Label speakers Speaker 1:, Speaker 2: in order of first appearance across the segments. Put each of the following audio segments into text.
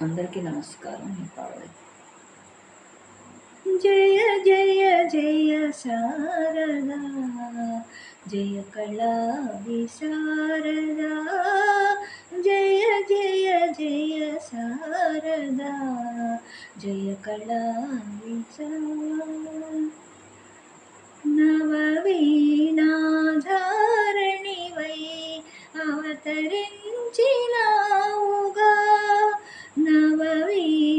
Speaker 1: అందరికీ నమస్కారం. నేను పాడేది.
Speaker 2: జయ జయ జయ శారదా జయ కళా విశారదా జయ జయ జయ శారదా జయ కళా విశారదా నవవీణాధారణివై అవతరించినావుగా నవవీణాధారణివై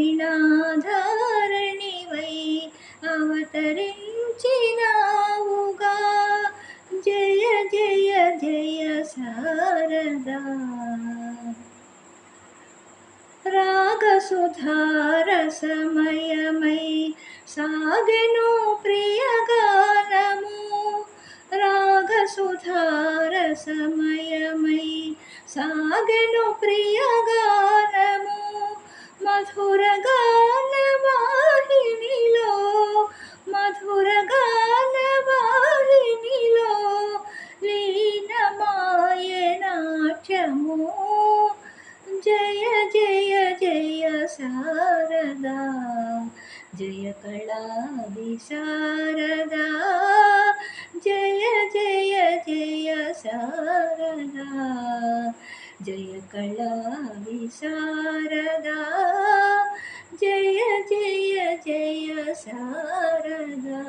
Speaker 2: అవతరించినావుగా జయ జయ జయ శారదా రాగసుధారసమయమై సాగెను ప్రియగానము రాగసుధారసమయమై సాగెను ప్రియగానము మధురగానవాహినిలో మధురగానవాహినిలో లీనమాయ నాట్యము జయ జయ జయ శారదా జయ కళా విశారదా జయ జయ జయ శారదా జయ కళా విశారదా జయ జయ జయ శారదా